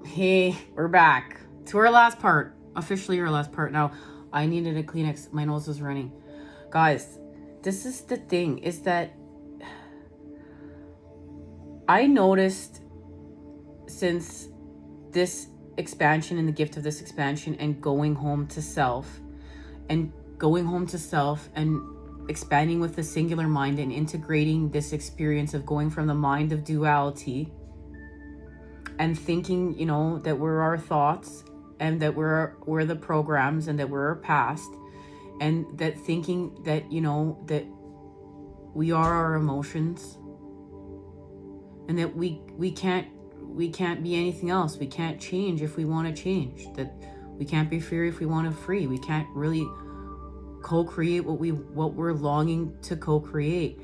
Hey, we're back to our last part. Officially our last part. Now, I needed a Kleenex. My nose was running. Guys, this is the thing, is that I noticed since this expansion and the gift of this expansion and going home to self and expanding with the singular mind and integrating this experience of going from the mind of duality and thinking, you know, that we're our thoughts and that we're the programs and that we're our past, and that thinking that, you know, that we are our emotions and that we can't be anything else. We can't change if we want to change. That we can't be free if we want to free. We can't really co-create what we're longing to co-create.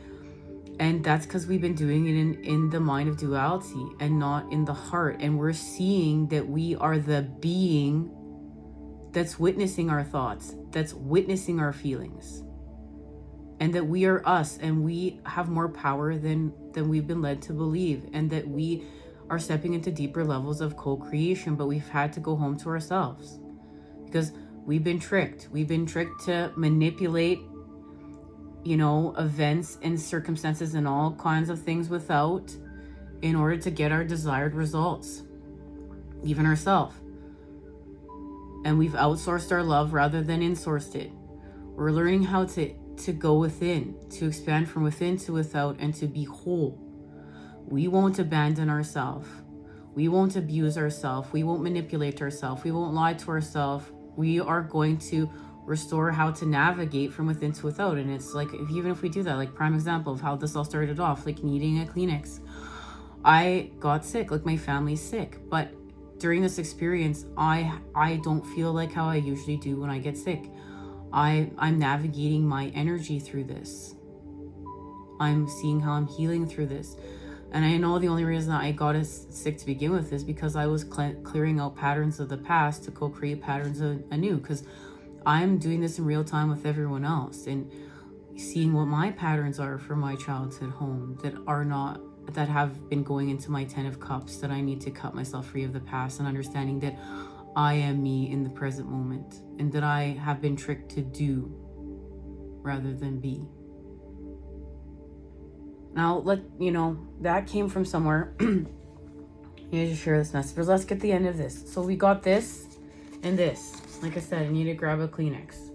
And that's because we've been doing it in the mind of duality and not in the heart. And we're seeing that we are the being that's witnessing our thoughts, that's witnessing our feelings. And that we are us and we have more power than we've been led to believe. And that we are stepping into deeper levels of co-creation, but we've had to go home to ourselves. Because we've been tricked. We've been tricked to manipulate, you know, events and circumstances and all kinds of things without, in order to get our desired results, even ourselves. And we've outsourced our love rather than insourced it. We're learning how to go within, to expand from within to without, and to be whole. We won't abandon ourselves. We won't abuse ourselves. We won't manipulate ourselves. We won't lie to ourselves. We are going to restore how to navigate from within to without. And it's like, even if we do that, like prime example of how this all started off, like needing a Kleenex. I got sick, like my family's sick, but during this experience, I don't feel like how I usually do when I get sick. I'm navigating my energy through this. I'm seeing how I'm healing through this. And I know the only reason that I got sick to begin with is because I was clearing out patterns of the past to co-create patterns anew, because I'm doing this in real time with everyone else and seeing what my patterns are from my childhood home that have been going into my 10 of cups, that I need to cut myself free of the past, and understanding that I am me in the present moment and that I have been tricked to do rather than be. Now, that came from somewhere. You need to share this message, but let's get the end of this. So we got this and this. Like I said, I need to grab a Kleenex.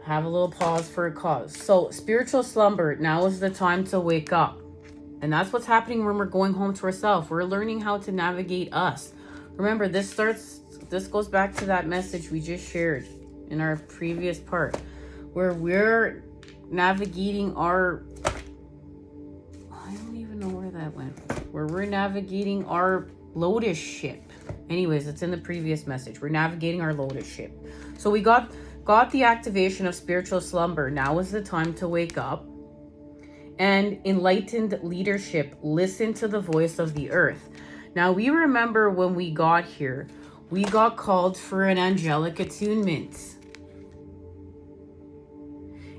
Have a little pause for a cause. So, spiritual slumber. Now is the time to wake up. And that's what's happening when we're going home to ourselves. We're learning how to navigate us. Remember, this goes back to that message we just shared in our previous part, where we're navigating our... I don't even know where that went. Where we're navigating our Lotus ship. Anyways, it's in the previous message. We're navigating our Lotus ship. So we got the activation of spiritual slumber. Now is the time to wake up. And enlightened leadership, listen to the voice of the earth. Now we remember when we got here, we got called for an angelic attunement.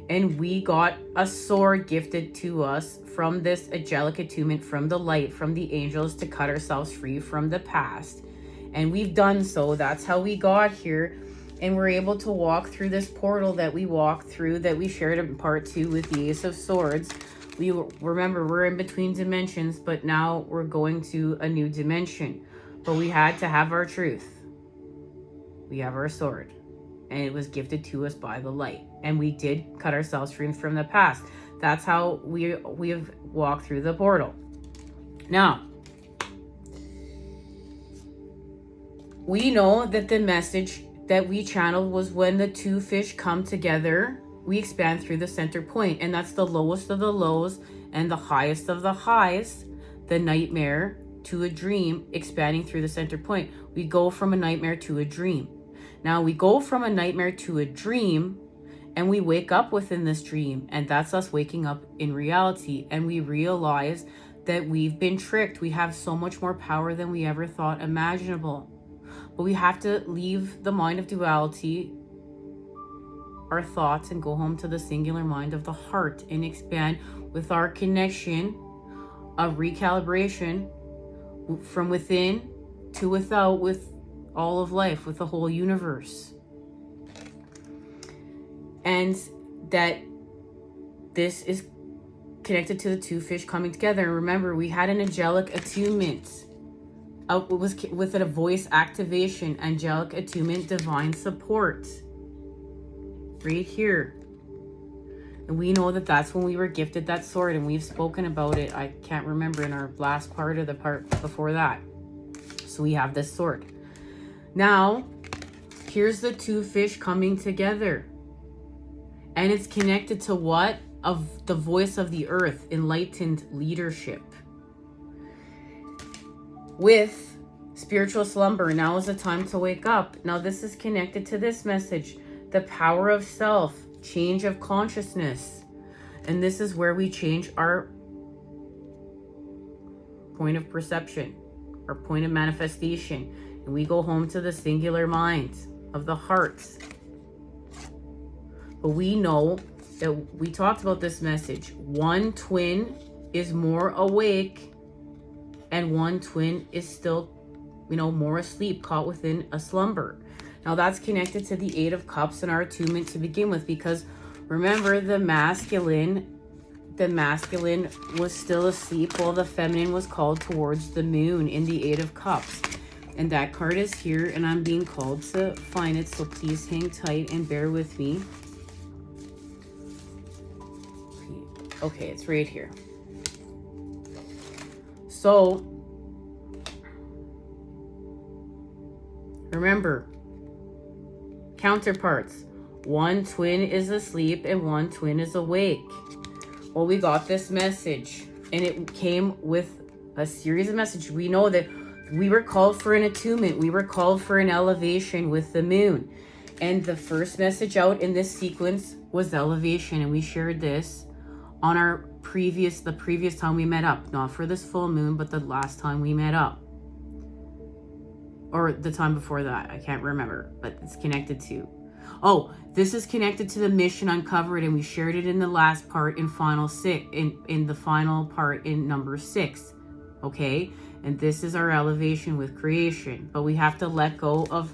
And we got a sword gifted to us from this angelic attunement, from the light, from the angels, to cut ourselves free from the past. And we've done so. That's how we got here. And we're able to walk through this portal that we walked through, that we shared in part 2 with the Ace of Swords. Remember, we're in between dimensions, but now we're going to a new dimension. But we had to have our truth. We have our sword. And it was gifted to us by the light. And we did cut ourselves free from the past. That's how we have walked through the portal. Now, we know that the message that we channeled was when the two fish come together, we expand through the center point. And that's the lowest of the lows and the highest of the highs, the nightmare to a dream, expanding through the center point. We go from a nightmare to a dream. Now we go from a nightmare to a dream, and we wake up within this dream, and that's us waking up in reality. And we realize that we've been tricked. We have so much more power than we ever thought imaginable. But we have to leave the mind of duality, our thoughts, and go home to the singular mind of the heart and expand with our connection of recalibration from within to without, with all of life, with the whole universe. And that this is connected to the two fish coming together. And remember, we had an angelic attunement. It was with a voice activation, angelic attunement, divine support. Right here. And we know that that's when we were gifted that sword, and we've spoken about it. I can't remember in our last part or the part before that. So we have this sword. Now, here's the two fish coming together. And it's connected to what? Of the voice of the earth, enlightened leadership. With spiritual slumber, now is the time to wake up. Now this is connected to this message. The power of self, change of consciousness. And this is where we change our point of perception, our point of manifestation. And we go home to the singular mind of the heart. But we know that we talked about this message. One twin is more awake and one twin is still, more asleep, caught within a slumber. Now that's connected to the Eight of Cups and our attunement to begin with, because remember, the masculine was still asleep while the feminine was called towards the moon in the Eight of Cups. And that card is here, and I'm being called to find it, so please hang tight and bear with me. Okay, it's right here. So, remember, counterparts. One twin is asleep and one twin is awake. Well, we got this message, and it came with a series of messages. We know that we were called for an attunement. We were called for an elevation with the moon. And the first message out in this sequence was elevation, and we shared this on our the previous time we met up. Not for this full moon, but the last time we met up. Or the time before that. I can't remember, but it's connected to. Oh, this is connected to the mission uncovered, and we shared it in the last part in final six, in the final part in number 6. Okay? And this is our elevation with creation. But we have to let go of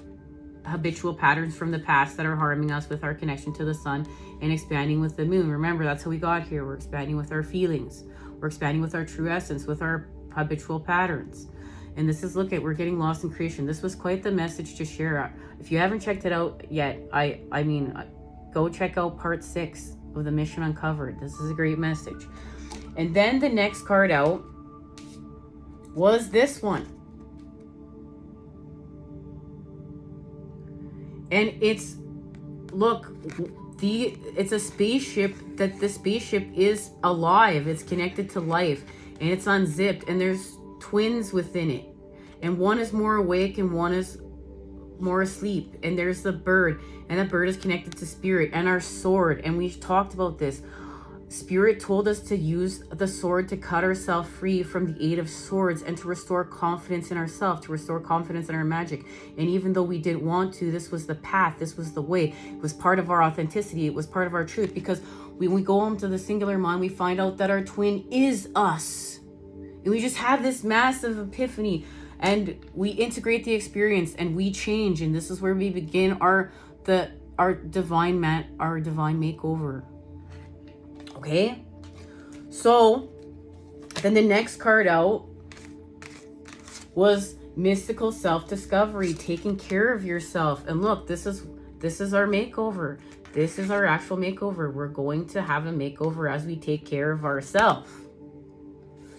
habitual patterns from the past that are harming us with our connection to the sun and expanding with the moon. Remember, that's how we got here. We're expanding with our feelings. We're expanding with our true essence, with our habitual patterns. And this is, we're getting lost in creation. This was quite the message to share. If you haven't checked it out yet, I mean, go check out part 6 of the Mission Uncovered. This is a great message. And then the next card out was this one. And it's, it's a spaceship, that the spaceship is alive. It's connected to life, and it's unzipped, and there's twins within it. And one is more awake and one is more asleep. And there's the bird, and the bird is connected to spirit and our sword. And we talked about this. Spirit told us to use the sword to cut ourselves free from the Eight of Swords and to restore confidence in ourselves, to restore confidence in our magic. And even though we didn't want to, this was the path, this was the way. It was part of our authenticity, it was part of our truth, because when we go home to the singular mind, we find out that our twin is us. And we just have this massive epiphany, and we integrate the experience and we change. And this is where we begin our divine makeover. Okay, so then the next card out was mystical self-discovery, taking care of yourself. And look, this is our makeover. This is our actual makeover. We're going to have a makeover as we take care of ourselves.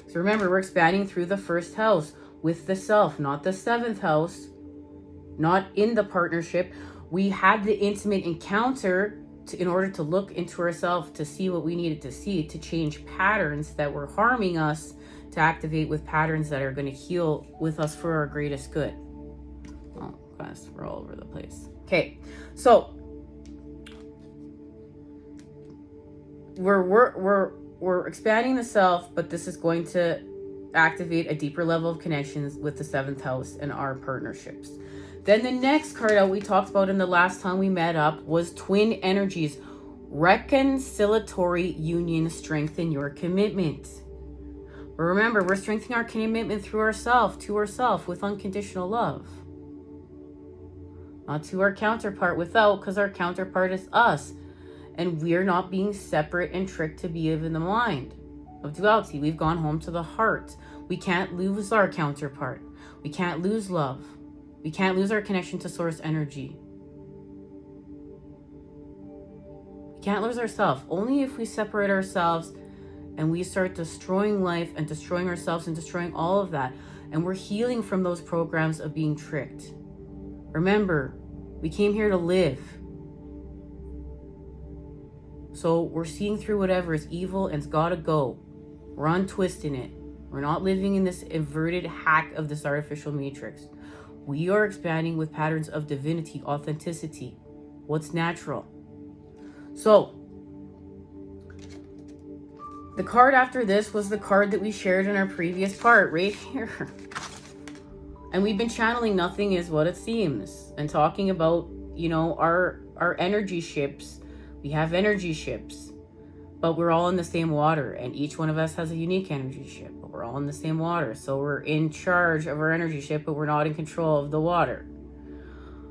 So remember, we're expanding through the first house with the self, not the 7th house, not in the partnership. We had the intimate encounter in order to look into ourselves, to see what we needed to see, to change patterns that were harming us, to activate with patterns that are going to heal with us for our greatest good. Oh, guys, we're all over the place. Okay, so we're expanding the self, but this is going to activate a deeper level of connections with the 7th house and our partnerships. Then the next card out we talked about in the last time we met up was twin energies. Reconciliatory union, strengthen your commitment. But remember, we're strengthening our commitment through ourselves, to ourselves, with unconditional love. Not to our counterpart without, because our counterpart is us. And we're not being separate and tricked to be in the mind of duality. We've gone home to the heart. We can't lose our counterpart. We can't lose love. We can't lose our connection to source energy. We can't lose ourselves. Only if we separate ourselves and we start destroying life and destroying ourselves and destroying all of that. And we're healing from those programs of being tricked. Remember, we came here to live. So we're seeing through whatever is evil and it's gotta go. We're untwisting it. We're not living in this inverted hack of this artificial matrix. We are expanding with patterns of divinity, authenticity, what's natural. So, the card after this was the card that we shared in our previous part, right here. And we've been channeling nothing is what it seems. And talking about, you know, our energy ships. We have energy ships. But we're all in the same water. And each one of us has a unique energy ship. But we're all in the same water. So we're in charge of our energy ship, but we're not in control of the water.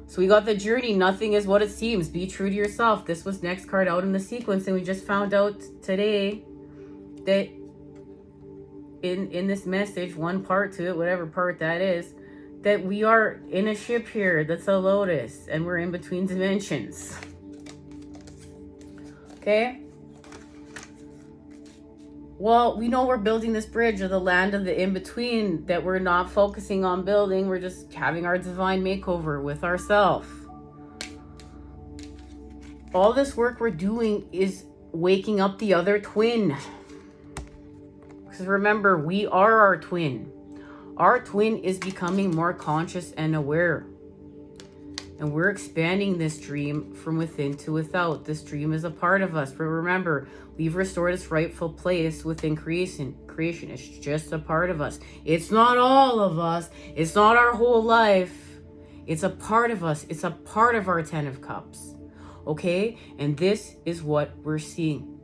So we got the journey. Nothing is what it seems. Be true to yourself. This was next card out in the sequence. And we just found out today that in this message, one part to it, whatever part that is, that we are in a ship here that's a lotus and we're in between dimensions. Okay? Well, we know we're building this bridge of the land of the in-between that we're not focusing on building. We're just having our divine makeover with ourselves. All this work we're doing is waking up the other twin. Because remember, we are our twin. Our twin is becoming more conscious and aware. And we're expanding this dream from within to without. This dream is a part of us. But remember, we've restored its rightful place within creation. Creation is just a part of us. It's not all of us. It's not our whole life. It's a part of us. It's a part of our 10 of Cups. Okay? And this is what we're seeing.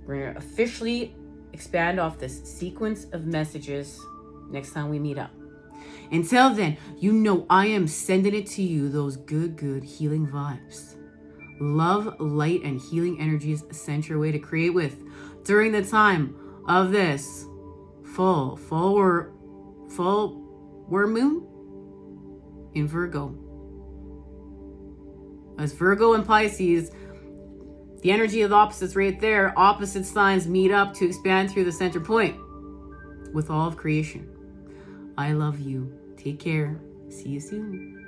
We're going to officially expand off this sequence of messages next time we meet up. Until then, you know I am sending it to you, those good healing vibes. Love, light, and healing energies sent your way to create with during the time of this full moon in Virgo. As Virgo and Pisces, the energy of the opposites right there, opposite signs meet up to expand through the center point with all of creation. I love you. Take care. See you soon.